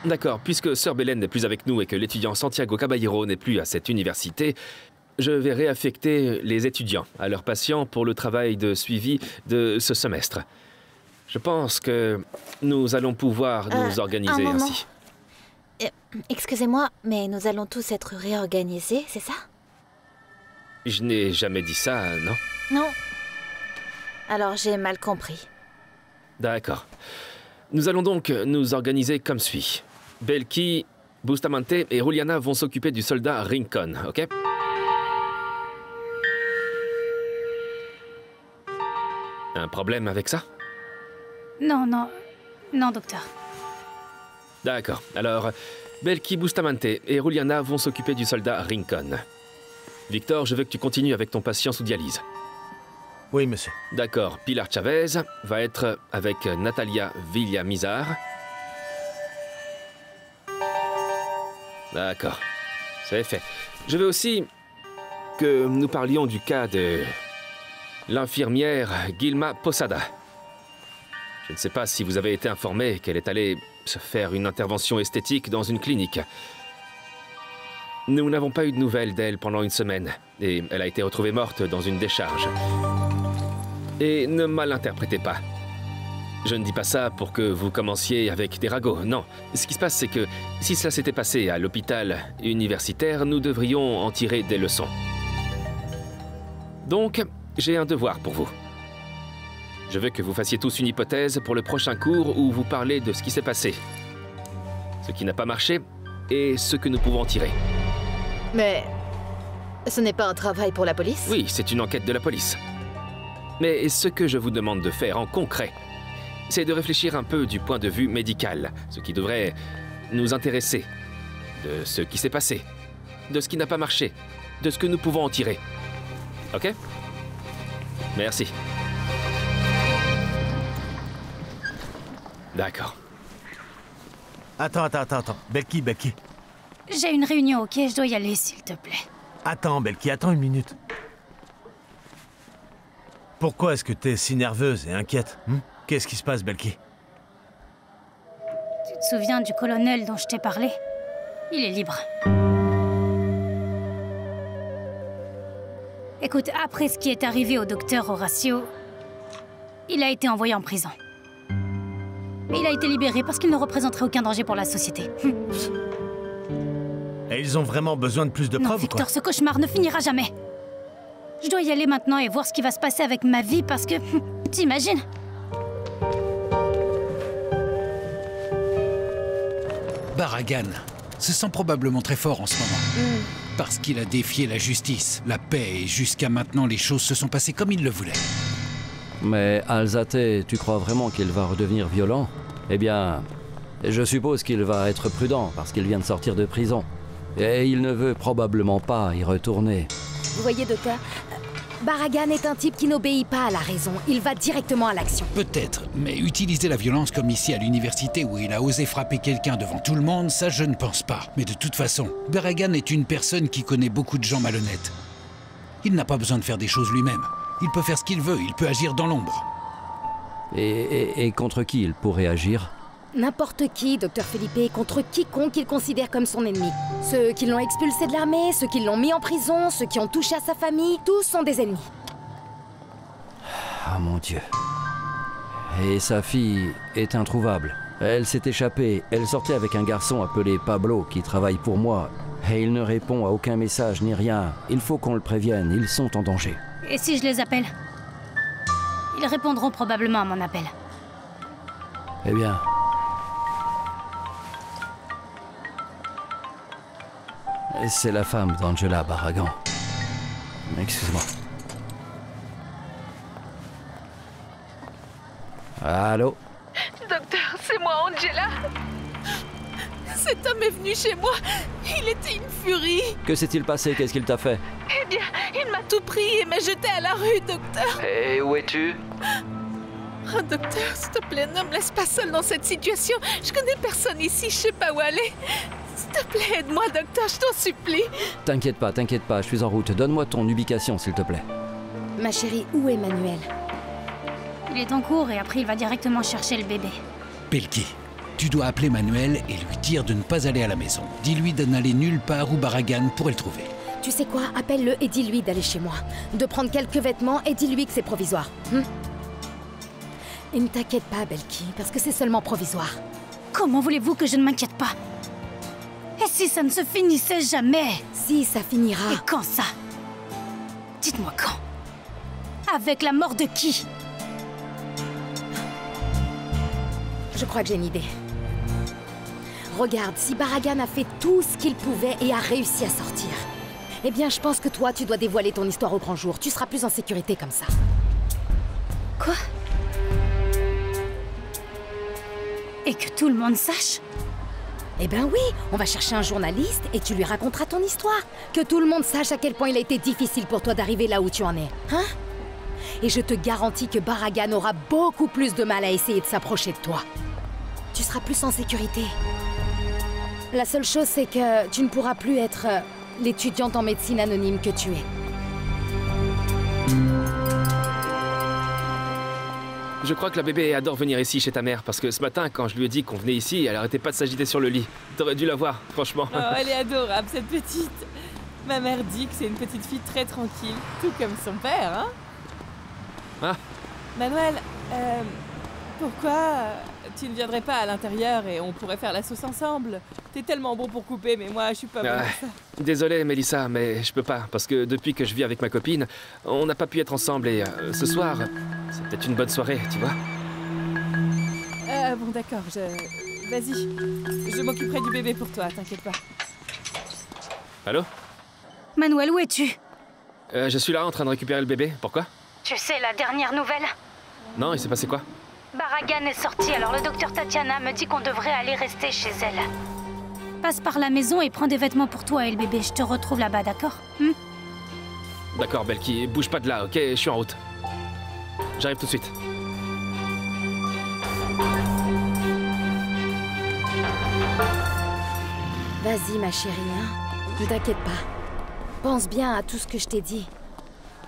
D'accord, puisque Sœur Belen n'est plus avec nous et que l'étudiant Santiago Caballero n'est plus à cette université, je vais réaffecter les étudiants à leurs patients pour le travail de suivi de ce semestre. Je pense que nous allons pouvoir nous organiser ainsi. Excusez-moi, mais nous allons tous être réorganisés, c'est ça? Je n'ai jamais dit ça, non? Non. Alors j'ai mal compris. D'accord. Nous allons donc nous organiser comme suit. Belki, Bustamante et Juliana vont s'occuper du soldat Rincon, ok? Un problème avec ça? Non, docteur. D'accord. Alors, Belki, Bustamante et Juliana vont s'occuper du soldat Rincon. Victor, je veux que tu continues avec ton patient sous dialyse. Oui, monsieur. D'accord. Pilar Chavez va être avec Natalia Villamizar. D'accord. C'est fait. Je veux aussi que nous parlions du cas de l'infirmière Gilma Posada. Je ne sais pas si vous avez été informé qu'elle est allée se faire une intervention esthétique dans une clinique. Nous n'avons pas eu de nouvelles d'elle pendant une semaine, et elle a été retrouvée morte dans une décharge. Et ne mal interprétez pas. Je ne dis pas ça pour que vous commenciez avec des ragots, non. Ce qui se passe, c'est que si cela s'était passé à l'hôpital universitaire, nous devrions en tirer des leçons. Donc, j'ai un devoir pour vous. Je veux que vous fassiez tous une hypothèse pour le prochain cours où vous parlez de ce qui s'est passé, ce qui n'a pas marché et ce que nous pouvons en tirer. Mais ce n'est pas un travail pour la police? Oui, c'est une enquête de la police. Mais ce que je vous demande de faire en concret, c'est de réfléchir un peu du point de vue médical, ce qui devrait nous intéresser, de ce qui s'est passé, de ce qui n'a pas marché, de ce que nous pouvons en tirer. Ok? Merci. D'accord. Attends. Belki. J'ai une réunion, ok? Je dois y aller, s'il te plaît. Attends, Belki, attends une minute. Pourquoi est-ce que t'es si nerveuse et inquiète? Qu'est-ce qui se passe, Belki? Tu te souviens du colonel dont je t'ai parlé? Il est libre. Écoute, après ce qui est arrivé au docteur Horacio, il a été envoyé en prison. Mais il a été libéré parce qu'il ne représenterait aucun danger pour la société. Et ils ont vraiment besoin de plus de preuves, Victor, quoi? ce cauchemar ne finira jamais. Je dois y aller maintenant et voir ce qui va se passer avec ma vie parce que... T'imagines? Barragan se sent probablement très fort en ce moment. Parce qu'il a défié la justice, la paix, et jusqu'à maintenant, les choses se sont passées comme il le voulait. Mais Alzate, tu crois vraiment qu'il va redevenir violent? Eh bien, je suppose qu'il va être prudent parce qu'il vient de sortir de prison. Et il ne veut probablement pas y retourner. Vous voyez, docteur, Barragan est un type qui n'obéit pas à la raison. Il va directement à l'action. Peut-être, mais utiliser la violence comme ici à l'université où il a osé frapper quelqu'un devant tout le monde, ça je ne pense pas. Mais de toute façon, Barragan est une personne qui connaît beaucoup de gens malhonnêtes. Il n'a pas besoin de faire des choses lui-même. Il peut faire ce qu'il veut, il peut agir dans l'ombre. Et contre qui il pourrait agir? N'importe qui, docteur Felipe, contre quiconque il considère comme son ennemi. Ceux qui l'ont expulsé de l'armée, ceux qui l'ont mis en prison, ceux qui ont touché à sa famille, tous sont des ennemis. Ah mon Dieu. Et sa fille est introuvable. Elle s'est échappée. Elle sortait avec un garçon appelé Pablo qui travaille pour moi. Et il ne répond à aucun message ni rien. Il faut qu'on le prévienne, ils sont en danger. Et si je les appelle? Ils répondront probablement à mon appel. Eh bien... c'est la femme d'Angela Barragan. Excuse-moi. Allô? Docteur, c'est moi, Angela. Cet homme est venu chez moi. Il était une furie. Que s'est-il passé? Qu'est-ce qu'il t'a fait? Eh bien, il m'a tout pris et m'a jeté à la rue, docteur. Et où es-tu? Oh, docteur, s'il te plaît, ne me laisse pas seule dans cette situation. Je connais personne ici, je sais pas où aller. S'il te plaît, aide-moi, docteur, je t'en supplie. T'inquiète pas, je suis en route. Donne-moi ton ubication, s'il te plaît. Ma chérie, où est Manuel? Il est en cours et après il va directement chercher le bébé. Belki, Tu dois appeler Manuel et lui dire de ne pas aller à la maison. Dis-lui de n'aller nulle part où Barragan pourrait le trouver. Tu sais quoi? Appelle-le et dis-lui d'aller chez moi. De prendre quelques vêtements et dis-lui que c'est provisoire. Et ne t'inquiète pas, Belki, parce que c'est seulement provisoire. Comment voulez-vous que je ne m'inquiète pas? Et si ça ne se finissait jamais? Si, ça finira. Et quand ça? Dites-moi quand? Avec la mort de qui? Je crois que j'ai une idée. Regarde, si Barragan a fait tout ce qu'il pouvait et a réussi à sortir, eh bien, je pense que toi, tu dois dévoiler ton histoire au grand jour. Tu seras plus en sécurité comme ça. Quoi? Et que tout le monde sache? Eh ben oui, on va chercher un journaliste et tu lui raconteras ton histoire. Que tout le monde sache à quel point il a été difficile pour toi d'arriver là où tu en es. Hein? Et je te garantis que Barragan aura beaucoup plus de mal à essayer de s'approcher de toi. Tu seras plus en sécurité. La seule chose, c'est que tu ne pourras plus être l'étudiante en médecine anonyme que tu es. Je crois que la bébé adore venir ici chez ta mère, parce que ce matin, quand je lui ai dit qu'on venait ici, elle arrêtait pas de s'agiter sur le lit. T'aurais dû la voir, franchement. Oh, elle est adorable, cette petite. Ma mère dit que c'est une petite fille très tranquille, tout comme son père, hein? Ah. Manuel, pourquoi tu ne viendrais pas à l'intérieur et on pourrait faire la sauce ensemble? T'es tellement bon pour couper, mais moi, je suis pas bon pour ça. Désolé, Mélissa, mais je peux pas, parce que depuis que je vis avec ma copine, on n'a pas pu être ensemble et ce soir, c'est peut-être une bonne soirée, tu vois. Bon, d'accord, vas-y. Je m'occuperai du bébé pour toi, t'inquiète pas. Allô? Manuel, où es-tu? Je suis là en train de récupérer le bébé, pourquoi? Tu sais la dernière nouvelle? Non, il s'est passé quoi? Barragan est sorti, alors le docteur Tatiana me dit qu'on devrait aller rester chez elle. Passe par la maison et prends des vêtements pour toi et le bébé. Je te retrouve là-bas, d'accord? D'accord, Belki, bouge pas de là, ok? Je suis en route. J'arrive tout de suite. Vas-y, ma chérie, hein? Ne t'inquiète pas. Pense bien à tout ce que je t'ai dit.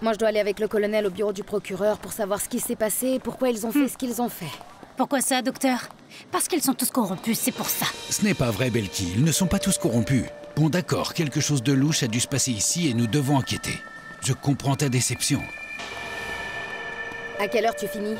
Moi, je dois aller avec le colonel au bureau du procureur pour savoir ce qui s'est passé et pourquoi ils ont fait ce qu'ils ont fait. Pourquoi ça, docteur? Parce qu'ils sont tous corrompus, c'est pour ça. Ce n'est pas vrai, Belki. Ils ne sont pas tous corrompus. Bon, d'accord, quelque chose de louche a dû se passer ici et nous devons enquêter. Je comprends ta déception. À quelle heure tu finis?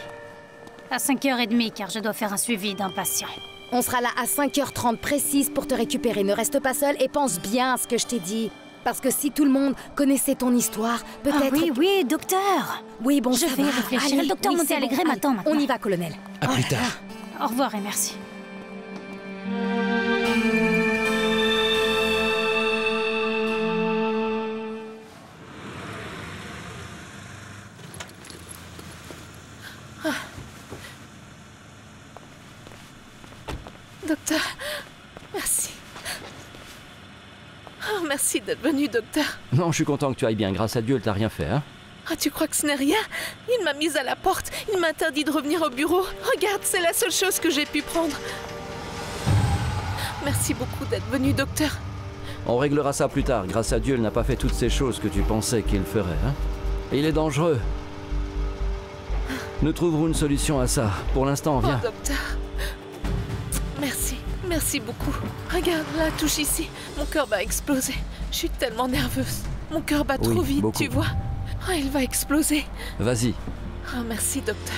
À 5h30, car je dois faire un suivi d'un patient. On sera là à 5h30 précise pour te récupérer. Ne reste pas seul et pense bien à ce que je t'ai dit. Parce que si tout le monde connaissait ton histoire, peut-être... Ah oui, oui, docteur. Oui, bon, je vais y réfléchir. Le docteur Montealegre m'attend maintenant. On y va, colonel. À plus tard. Au revoir et merci. Docteur, merci. Oh, merci d'être venu, docteur. Non, je suis content que tu ailles bien. Grâce à Dieu, elle t'a rien fait, hein? Ah, tu crois que ce n'est rien? Il m'a mise à la porte. Il m'a interdit de revenir au bureau. Regarde, c'est la seule chose que j'ai pu prendre. Merci beaucoup d'être venu, docteur. On réglera ça plus tard. Grâce à Dieu, elle n'a pas fait toutes ces choses que tu pensais qu'il ferait, hein? Il est dangereux. Nous trouverons une solution à ça. Pour l'instant, viens. Oh, docteur. Merci. Merci beaucoup. Regarde, la touche ici. Mon cœur va exploser. Je suis tellement nerveuse. Mon cœur bat trop vite, beaucoup. tu vois. Oh, il va exploser. Vas-y. Oh, merci, docteur.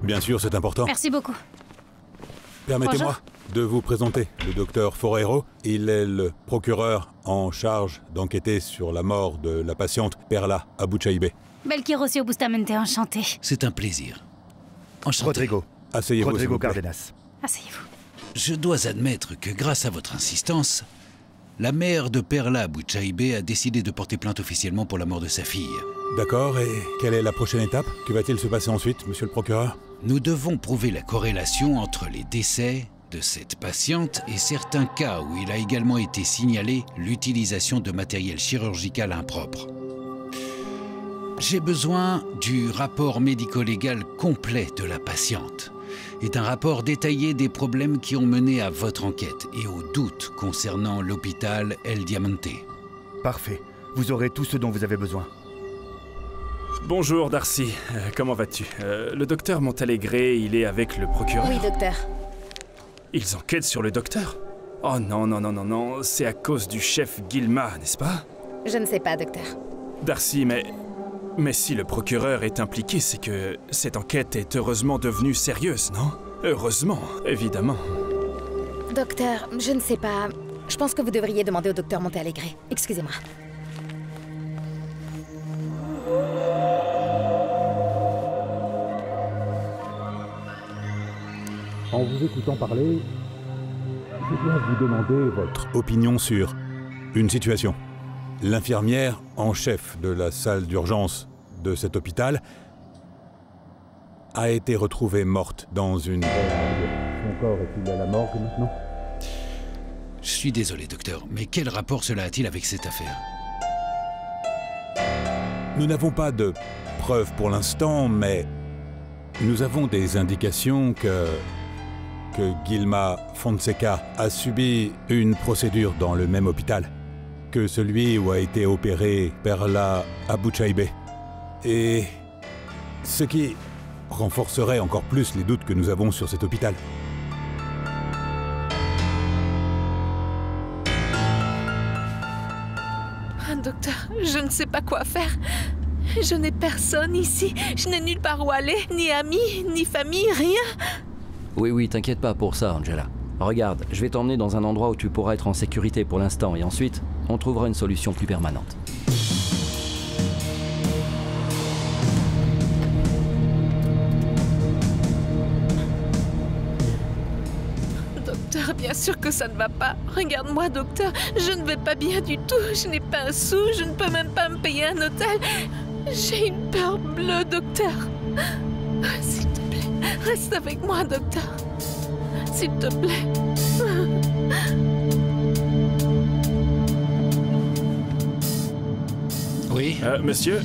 Bien sûr, c'est important. Merci beaucoup. Permettez-moi de vous présenter le docteur Forero. Il est le procureur en charge d'enquêter sur la mort de la patiente Perla Abouchaïbé. Belki Rossio Bustamente, enchanté. C'est un plaisir. Enchanté. Rodrigo. Asseyez-vous, s'il vous plaît. Cardenas. Asseyez-vous. Je dois admettre que grâce à votre insistance, la mère de Perla Abouchaïbé a décidé de porter plainte officiellement pour la mort de sa fille. D'accord, et quelle est la prochaine étape? Que va-t-il se passer ensuite, monsieur le procureur? Nous devons prouver la corrélation entre les décès de cette patiente et certains cas où il a également été signalé l'utilisation de matériel chirurgical impropre. J'ai besoin du rapport médico-légal complet de la patiente et d'un rapport détaillé des problèmes qui ont mené à votre enquête et aux doutes concernant l'hôpital El Diamante. Parfait. Vous aurez tout ce dont vous avez besoin. Bonjour Darcy, comment vas-tu? Le docteur Montalegre, il est avec le procureur? Oui, docteur. Ils enquêtent sur le docteur? Oh non, non, non, non, non, c'est à cause du chef Guilma, n'est-ce pas? Je ne sais pas, docteur. Darcy, mais si le procureur est impliqué, c'est que cette enquête est heureusement devenue sérieuse, non? Heureusement, évidemment. Docteur, je ne sais pas. Je pense que vous devriez demander au docteur Montalegre. Excusez-moi. En vous écoutant parler, je dois vous demander votre opinion sur une situation. L'infirmière en chef de la salle d'urgence de cet hôpital a été retrouvée morte dans une... Son corps est-il à la morgue maintenant? Je suis désolé, docteur, mais quel rapport cela a-t-il avec cette affaire? Nous n'avons pas de preuves pour l'instant, mais nous avons des indications que Guilma Fonseca a subi une procédure dans le même hôpital que celui où a été opéré Perla Abuchaibe. Et ce qui renforcerait encore plus les doutes que nous avons sur cet hôpital. Docteur, je ne sais pas quoi faire. Je n'ai personne ici. Je n'ai nulle part où aller, ni amis, ni famille, rien. Oui, t'inquiète pas pour ça, Angela. Regarde, je vais t'emmener dans un endroit où tu pourras être en sécurité pour l'instant, et ensuite, on trouvera une solution plus permanente. Docteur, bien sûr que ça ne va pas. Regarde-moi, docteur, je ne vais pas bien du tout. Je n'ai pas un sou, je ne peux même pas me payer un hôtel. J'ai une peur bleue, docteur. S'il te plaît, reste avec moi, docteur. S'il te plaît. Oui? Monsieur?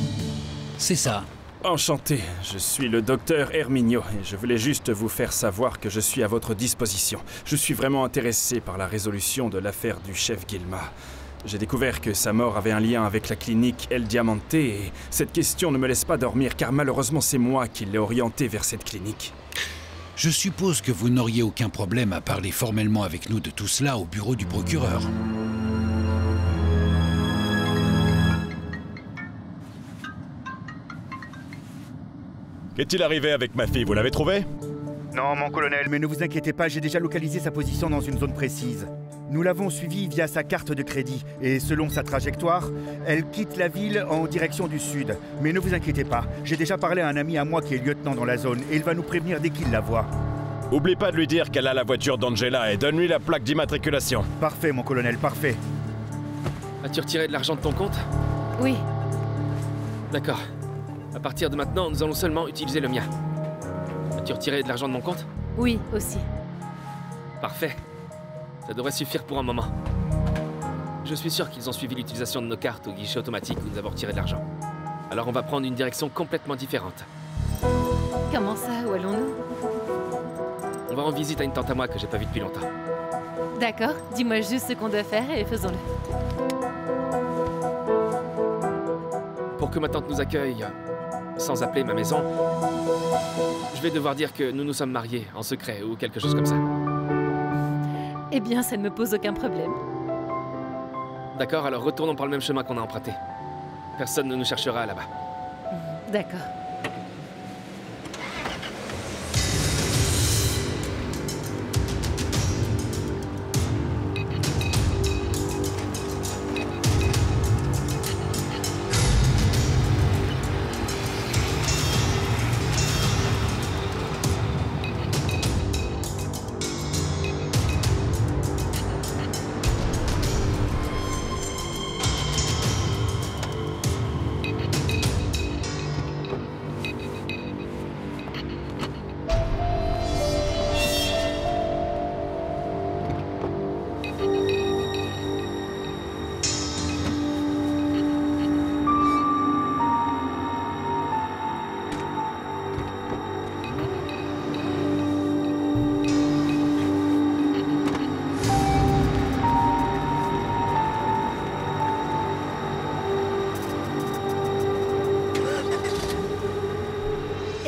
C'est ça. Enchanté, je suis le docteur Herminio et je voulais juste vous faire savoir que je suis à votre disposition. Je suis vraiment intéressé par la résolution de l'affaire du chef Guilma. J'ai découvert que sa mort avait un lien avec la clinique El Diamante et cette question ne me laisse pas dormir car malheureusement c'est moi qui l'ai orienté vers cette clinique. Je suppose que vous n'auriez aucun problème à parler formellement avec nous de tout cela au bureau du procureur. Qu'est-il arrivé avec ma fille? Vous l'avez trouvée? Non, mon colonel, mais ne vous inquiétez pas, j'ai déjà localisé sa position dans une zone précise. Nous l'avons suivie via sa carte de crédit, et selon sa trajectoire, elle quitte la ville en direction du sud. Mais ne vous inquiétez pas, j'ai déjà parlé à un ami à moi qui est lieutenant dans la zone, et il va nous prévenir dès qu'il la voit. Oublie pas de lui dire qu'elle a la voiture d'Angela et donne-lui la plaque d'immatriculation. Parfait, mon colonel, parfait. As-tu retiré de l'argent de ton compte? Oui. D'accord. À partir de maintenant, nous allons seulement utiliser le mien. As-tu retiré de l'argent de mon compte? Oui, aussi. Parfait. Ça devrait suffire pour un moment. Je suis sûr qu'ils ont suivi l'utilisation de nos cartes au guichet automatique où nous avons retiré de l'argent. Alors on va prendre une direction complètement différente. Comment ça? Où allons-nous? On va en visite à une tante à moi que j'ai pas vue depuis longtemps. D'accord, dis-moi juste ce qu'on doit faire et faisons-le. Pour que ma tante nous accueille, sans appeler ma maison, je vais devoir dire que nous nous sommes mariés en secret ou quelque chose comme ça. Eh bien, ça ne me pose aucun problème. D'accord, alors retournons par le même chemin qu'on a emprunté. Personne ne nous cherchera là-bas. D'accord.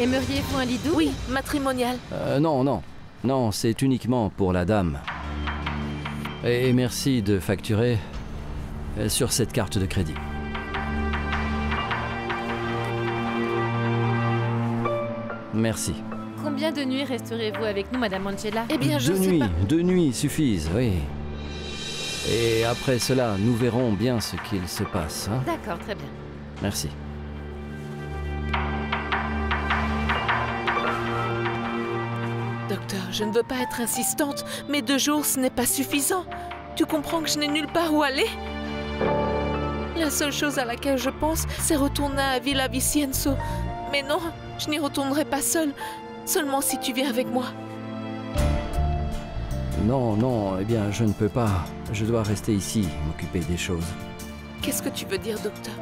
Aimeriez-vous un lit double? Oui, matrimonial. Non, non, c'est uniquement pour la dame. Et merci de facturer sur cette carte de crédit. Merci. Combien de nuits resterez-vous avec nous, Madame Angela? Eh bien, je sais pas. 2 nuits suffisent, oui. Et après cela, nous verrons bien ce qu'il se passe. Hein? D'accord, très bien. Merci. Docteur, je ne veux pas être insistante, mais 2 jours, ce n'est pas suffisant. Tu comprends que je n'ai nulle part où aller? La seule chose à laquelle je pense, c'est retourner à Villa Vicenzo. Mais non, je n'y retournerai pas seule. Seulement si tu viens avec moi. Non, eh bien, je ne peux pas. Je dois rester ici, m'occuper des choses. Qu'est-ce que tu veux dire, docteur?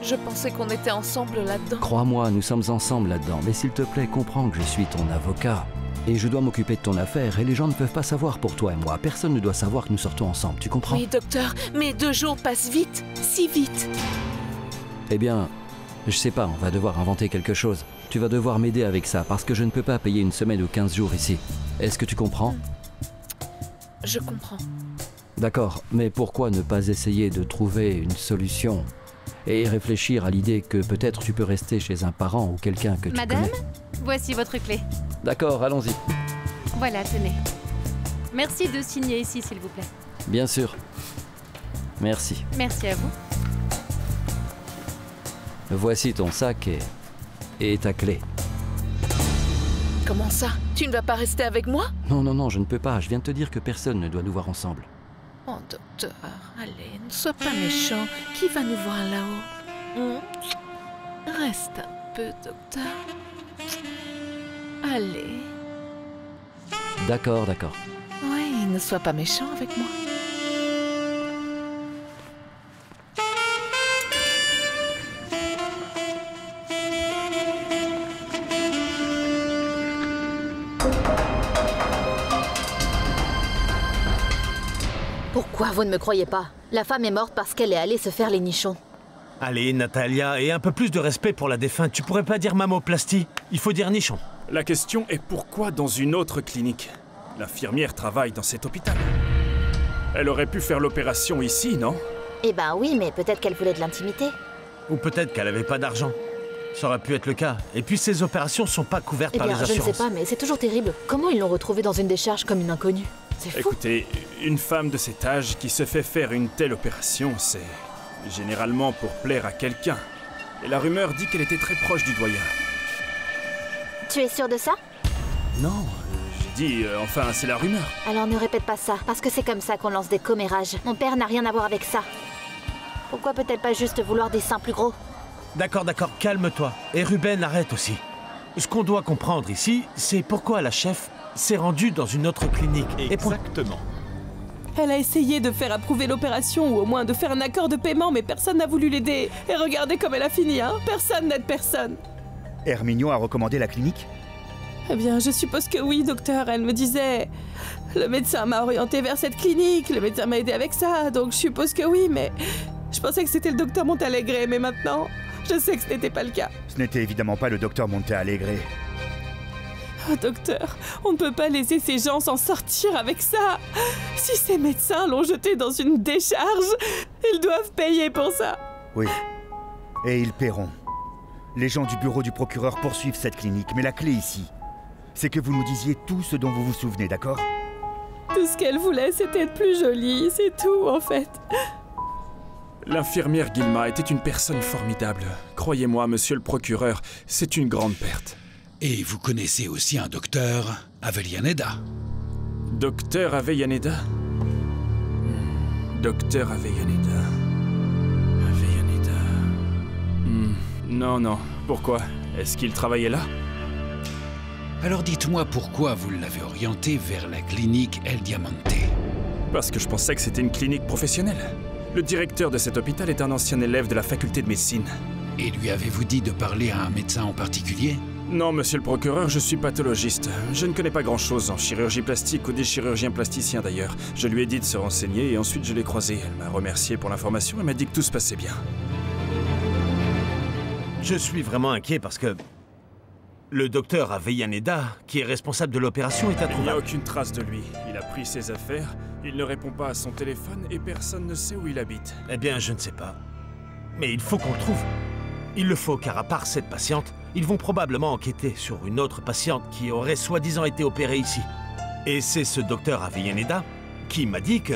Je pensais qu'on était ensemble là-dedans. Crois-moi, nous sommes ensemble là-dedans. Mais s'il te plaît, comprends que je suis ton avocat. Et je dois m'occuper de ton affaire, et les gens ne peuvent pas savoir pour toi et moi. Personne ne doit savoir que nous sortons ensemble, tu comprends? Oui, docteur, mais 2 jours passent vite, si vite. Eh bien, je sais pas, on va devoir inventer quelque chose. Tu vas devoir m'aider avec ça, parce que je ne peux pas payer une semaine ou 15 jours ici. Est-ce que tu comprends? Je comprends. D'accord, mais pourquoi ne pas essayer de trouver une solution et réfléchir à l'idée que peut-être tu peux rester chez un parent ou quelqu'un que tu connais? Madame, voici votre clé. D'accord, allons-y. Voilà, tenez. Merci de signer ici, s'il vous plaît. Bien sûr. Merci. Merci à vous. Voici ton sac et ta clé. Comment ça? Tu ne vas pas rester avec moi? Non, je ne peux pas. Je viens de te dire que personne ne doit nous voir ensemble. Oh, docteur, allez, ne sois pas méchant. Qui va nous voir là-haut? Reste un peu, docteur. Allez. D'accord. Oui, ne sois pas méchant avec moi. Pourquoi vous ne me croyez pas? La femme est morte parce qu'elle est allée se faire les nichons. Allez, Natalia, et un peu plus de respect pour la défunte. Tu pourrais pas dire mammoplastie, il faut dire nichon. La question est pourquoi dans une autre clinique? L'infirmière travaille dans cet hôpital. Elle aurait pu faire l'opération ici, non? Eh ben oui, mais peut-être qu'elle voulait de l'intimité. Ou peut-être qu'elle avait pas d'argent. Ça aurait pu être le cas. Et puis ces opérations sont pas couvertes par les assurances. Je ne sais pas, mais c'est toujours terrible. Comment ils l'ont retrouvée dans une décharge comme une inconnue? C'est fou. Écoutez, une femme de cet âge qui se fait faire une telle opération, c'est généralement pour plaire à quelqu'un. Et la rumeur dit qu'elle était très proche du doyen. Tu es sûr de ça? Non, j'ai dit, enfin, c'est la rumeur. Alors ne répète pas ça, parce que c'est comme ça qu'on lance des commérages. Mon père n'a rien à voir avec ça. Pourquoi peut-elle pas juste vouloir des seins plus gros? D'accord, calme-toi. Et Ruben, arrête aussi. Ce qu'on doit comprendre ici, c'est pourquoi la chef s'est rendue dans une autre clinique. Exactement. Elle a essayé de faire approuver l'opération, ou au moins de faire un accord de paiement, mais personne n'a voulu l'aider. Et regardez comme elle a fini, hein. Personne n'aide personne. Herminio a recommandé la clinique? Eh bien, je suppose que oui, docteur. Elle me disait... Le médecin m'a orienté vers cette clinique, le médecin m'a aidé avec ça, donc je suppose que oui, mais... Je pensais que c'était le docteur Montalegre, mais maintenant, je sais que ce n'était pas le cas. Ce n'était évidemment pas le docteur Montalegre. Oh, docteur, on ne peut pas laisser ces gens s'en sortir avec ça. Si ces médecins l'ont jeté dans une décharge, ils doivent payer pour ça. Oui, et ils paieront. Les gens du bureau du procureur poursuivent cette clinique, mais la clé ici, c'est que vous nous disiez tout ce dont vous vous souvenez, d'accord? Tout ce qu'elle voulait, c'était être plus jolie, c'est tout, en fait. L'infirmière Guilma était une personne formidable. Croyez-moi, monsieur le procureur, c'est une grande perte. Et vous connaissez aussi un docteur, Avellaneda. Docteur Avellaneda? Docteur Avellaneda. Non. Pourquoi? Est-ce qu'il travaillait là? Alors dites-moi pourquoi vous l'avez orienté vers la clinique El Diamante. Parce que je pensais que c'était une clinique professionnelle. Le directeur de cet hôpital est un ancien élève de la faculté de médecine. Et lui avez-vous dit de parler à un médecin en particulier? Non, monsieur le procureur, je suis pathologiste. Je ne connais pas grand-chose en chirurgie plastique ou des chirurgiens plasticiens d'ailleurs. Je lui ai dit de se renseigner et ensuite je l'ai croisée. Elle m'a remercié pour l'information et m'a dit que tout se passait bien. Je suis vraiment inquiet parce que... Le docteur Avellaneda, qui est responsable de l'opération, est Il n'y a introuvable. aucune trace de lui. Il a pris ses affaires, il ne répond pas à son téléphone et personne ne sait où il habite. Eh bien, je ne sais pas. Mais il faut qu'on le trouve. Il le faut, car à part cette patiente, ils vont probablement enquêter sur une autre patiente qui aurait soi-disant été opérée ici. Et c'est ce docteur Avellaneda qui m'a dit que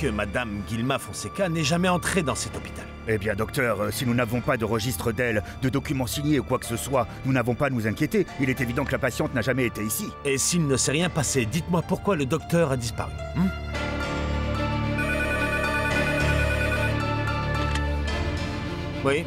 Madame Guilma Fonseca n'est jamais entrée dans cet hôpital. Eh bien, docteur, si nous n'avons pas de registre d'elle, de documents signés ou quoi que ce soit, nous n'avons pas à nous inquiéter. Il est évident que la patiente n'a jamais été ici. Et s'il ne s'est rien passé, dites-moi pourquoi le docteur a disparu. Oui.